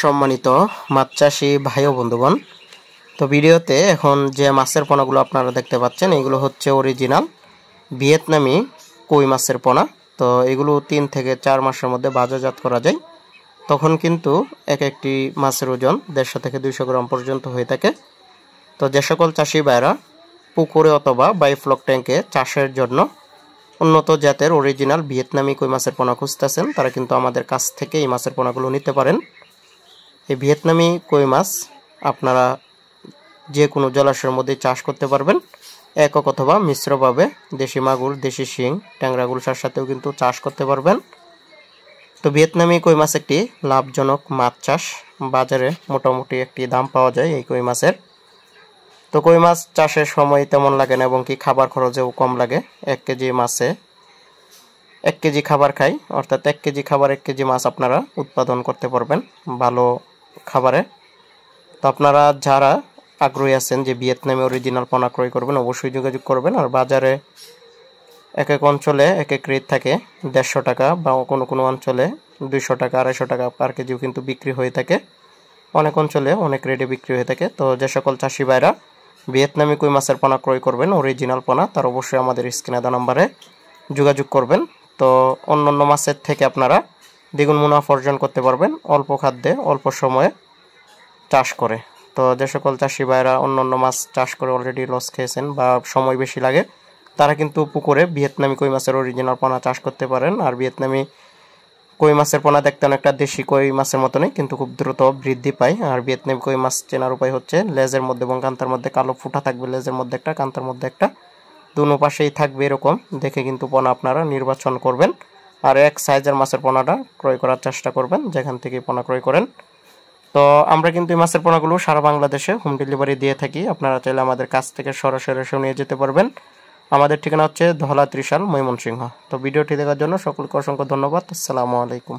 সম্মানিত মাছ চাষী ভাই ও বন্ধুগণ, তো ভিডিওতে এখন যে মাছের পোনাগুলো আপনারা দেখতে পাচ্ছেন এগুলো হচ্ছে অরিজিনাল ভিয়েতনামি কই মাছের পোনা। তো এগুলো 3 থেকে 4 মাসের মধ্যে বাজারজাত করা যায়। তখন কিন্তু এক একটি মাছের ওজন 150 থেকে 200 গ্রাম পর্যন্ত হয়ে থাকে। তো যে সকল চাষি ভাইরা পুকুরে অথবা বায়োফ্লক ট্যাঙ্কে চাষের জন্য উন্নত জাতের অরিজিনাল ভিয়েতনামি কই মাছের পোনা খুঁজতেছেন, তারা কিন্তু আমাদের কাছ থেকে এই মাছের পোনাগুলো নিতে পারেন। এই ভিয়েতনামি কই মাছ আপনারা যে কোনো জলাশয়ের মধ্যে চাষ করতে পারবেন, একক অথবা মিশ্রভাবে দেশি মাগুর, দেশি শিং, ট্যাংরা গুলশার সাথেও কিন্তু চাষ করতে পারবেন। তো ভিয়েতনামি কই মাছ একটি লাভজনক মাছ চাষ, বাজারে মোটামুটি একটি দাম পাওয়া যায় এই কই মাছের। তো কই মাছ চাষের সময় তেমন লাগে না এবং কি খাবার খরচেও কম লাগে। 1 কেজি মাছে 1 কেজি খাবার খাই, অর্থাৎ 1 কেজি খাবার 1 কেজি মাছ আপনারা উৎপাদন করতে পারবেন ভালো খাবারে। তো আপনারা যারা আগ্রহী আছেন যে ভিয়েতনামি অরিজিনাল পোনা ক্রয় করবেন, অবশ্যই যোগাযোগ করবেন। আর বাজারে এক এক অঞ্চলে এক এক রেট থাকে, 150 টাকা বা কোনো কোনো অঞ্চলে 200 টাকা 250 টাকা পার কেজিও কিন্তু বিক্রি হয়ে থাকে। অনেক অঞ্চলে অনেক রেটে বিক্রি হয়ে থাকে। তো যে সকল চাষি ভাইরা ভিয়েতনামি কই মাছের পোনা ক্রয় করবেন, অরিজিনাল পোনা, তার অবশ্যই আমাদের স্ক্রিনে দেওয়া নম্বরে যোগাযোগ করবেন। তো অন্যান্য মাছের থেকে আপনারা দ্বিগুণ মুনাফা অর্জন করতে পারবেন অল্প খাদ্যে অল্প সময়ে চাষ করে। তো যে সকল চাষি ভাইরা অন্যান্য মাছ চাষ করে অলরেডি লস খেয়েছেন বা সময় বেশি লাগে, তারা কিন্তু পুকুরে ভিয়েতনামি কই মাছের অরিজিনাল পোনা চাষ করতে পারেন। আর ভিয়েতনামি কই মাছের পোনা দেখতে অনেকটা দেশি কই মাছের মতনই, কিন্তু খুব দ্রুত বৃদ্ধি পায়। আর ভিয়েতনামি কই মাছ চেনার উপায় হচ্ছে লেজের মধ্যে এবং কান্তার মধ্যে কালো ফুটা থাকবে, লেজের মধ্যে একটা, কান্তার মধ্যে একটা, দুনো পাশেই থাকবে এরকম দেখে কিন্তু পোনা আপনারা নির্বাচন করবেন। আর এক সাইজের মাছের পোনাটা ক্রয় করার চেষ্টা করবেন যেখান থেকে পোনা ক্রয় করেন। তো আমরা কিন্তু এই মাছের পোনাগুলো সারা বাংলাদেশে হোম ডেলিভারি দিয়ে থাকি। আপনারা চাইলে আমাদের কাছ থেকে সরাসরি এসে নিয়ে যেতে পারবেন। আমাদের ঠিকানা হচ্ছে ধলা ত্রিশাল, ময়মনসিংহ। তো ভিডিওটি দেখার জন্য সকলকে অসংখ্য ধন্যবাদ। আসসালামু আলাইকুম।